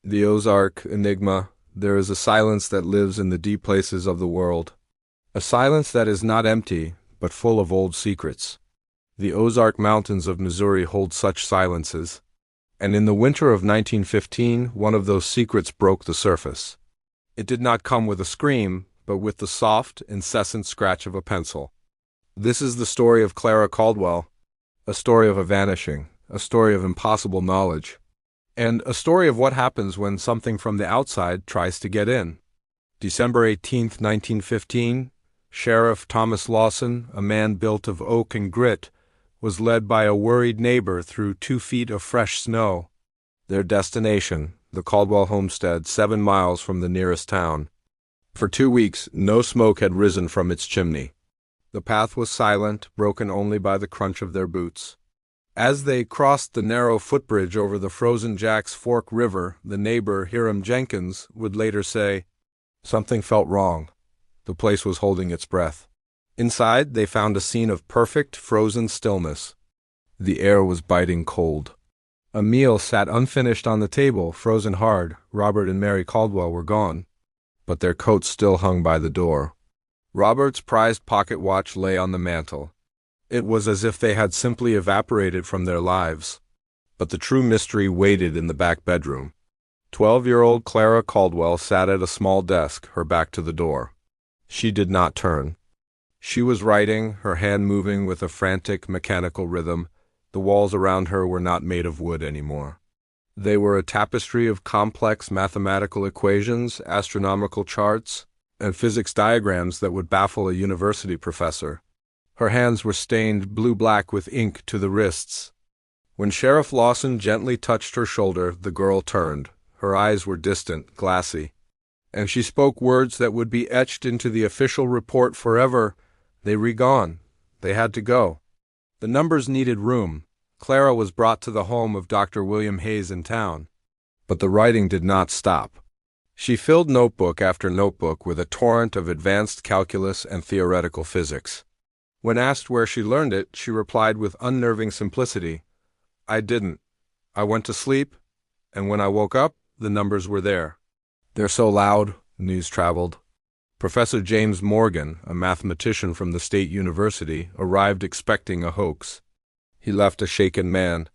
The Ozark Enigma. There is a silence that lives in the deep places of the world. A silence that is not empty, but full of old secrets. The Ozark Mountains of Missouri hold such silences. And in the winter of 1915, one of those secrets broke the surface. It did not come with a scream, but with the soft, incessant scratch of a pencil. This is the story of Clara Caldwell, a story of a vanishing, a story of impossible knowledge, and a story of what happens when something from the outside tries to get in. December 18, 1915, Sheriff Thomas Lawson, a man built of oak and grit, was led by a worried neighbor through 2 feet of fresh snow. Their destination, the Caldwell homestead, 7 miles from the nearest town. For 2 weeks, no smoke had risen from its chimney. The path was silent, broken only by the crunch of their boots. As they crossed the narrow footbridge over the frozen Jack's Fork River, the neighbor, Hiram Jenkins, would later say, "Something felt wrong. The place was holding its breath." Inside, they found a scene of perfect, frozen stillness. The air was biting cold. A meal sat unfinished on the table, frozen hard. Robert and Mary Caldwell were gone, but their coats still hung by the door. Robert's prized pocket watch lay on the mantel. It was as if they had simply evaporated from their lives. But the true mystery waited in the back bedroom. 12-year-old Clara Caldwell sat at a small desk, her back to the door. She did not turn. She was writing, her hand moving with a frantic, mechanical rhythm. The walls around her were not made of wood anymore. They were a tapestry of complex mathematical equations, astronomical charts, and physics diagrams that would baffle a university professor. Her hands were stained blue-black with ink to the wrists. When Sheriff Lawson gently touched her shoulder, the girl turned. Her eyes were distant, glassy, and she spoke words that would be etched into the official report forever. They were gone. They had to go. The numbers needed room. Clara was brought to the home of Dr. William Hayes in town. But the writing did not stop. She filled notebook after notebook with a torrent of advanced calculus and theoretical physics. When asked where she learned it, she replied with unnerving simplicity, "I didn't. I went to sleep, and when I woke up, the numbers were there." "They're so loud," news traveled. Professor James Morgan, a mathematician from the State University, arrived expecting a hoax. He left a shaken man.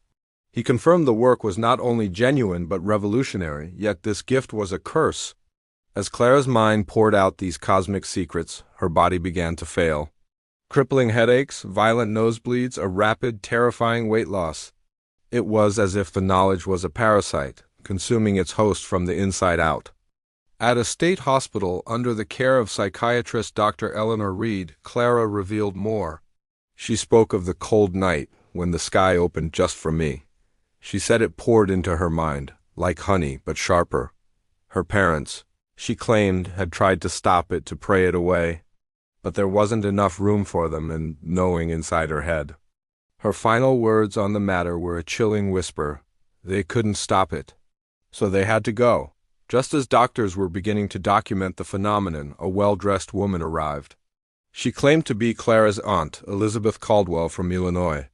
He confirmed the work was not only genuine but revolutionary, yet this gift was a curse. As Clara's mind poured out these cosmic secrets, her body began to fail. Crippling headaches, violent nosebleeds, a rapid, terrifying weight loss. It was as if the knowledge was a parasite, consuming its host from the inside out. At a state hospital under the care of psychiatrist Dr. Eleanor Reed, Clara revealed more. She spoke of the cold night when the sky opened just for me. She said it poured into her mind, like honey, but sharper. Her parents, she claimed, had tried to stop it, to pray it away, but there wasn't enough room for them, and knowing inside her head. Her final words on the matter were a chilling whisper. They couldn't stop it. So they had to go. Just as doctors were beginning to document the phenomenon, a well-dressed woman arrived. She claimed to be Clara's aunt, Elizabeth Caldwell from Illinois.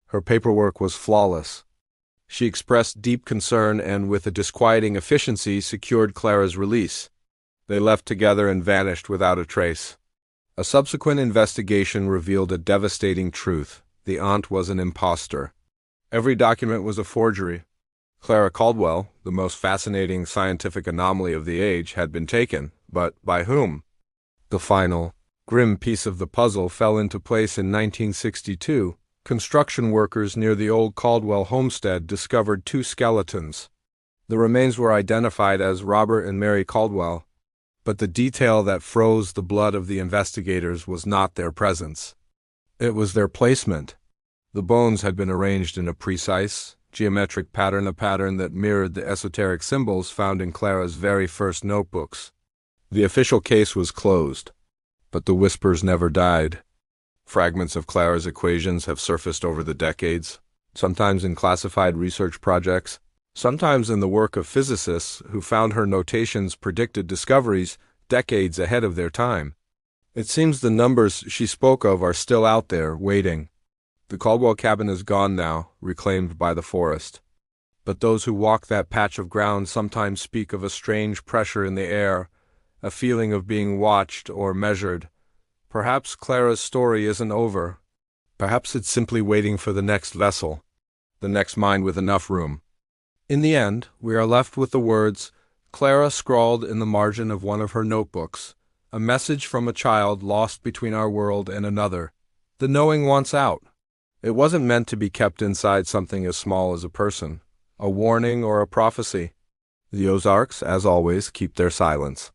Her paperwork was flawless. She expressed deep concern and, with a disquieting efficiency, secured Clara's release. They left together and vanished without a trace. A subsequent investigation revealed a devastating truth. The aunt was an impostor. Every document was a forgery. Clara Caldwell, the most fascinating scientific anomaly of the age, had been taken, but by whom? The final, grim piece of the puzzle fell into place in 1962. Construction workers near the old Caldwell homestead discovered 2 skeletons. The remains were identified as Robert and Mary Caldwell, but the detail that froze the blood of the investigators was not their presence. It was their placement. The bones had been arranged in a precise, geometric pattern, a pattern that mirrored the esoteric symbols found in Clara's very first notebooks. The official case was closed, but the whispers never died. Fragments of Clara's equations have surfaced over the decades, sometimes in classified research projects, sometimes in the work of physicists who found her notations predicted discoveries decades ahead of their time. It seems the numbers she spoke of are still out there, waiting. The Caldwell cabin is gone now, reclaimed by the forest. but those who walk that patch of ground sometimes speak of a strange pressure in the air, a feeling of being watched or measured. Perhaps Clara's story isn't over. Perhaps it's simply waiting for the next vessel, the next mind with enough room. In the end, we are left with the words Clara scrawled in the margin of one of her notebooks, a message from a child lost between our world and another. The knowing wants out. It wasn't meant to be kept inside something as small as a person, a warning or a prophecy. The Ozarks, as always, keep their silence.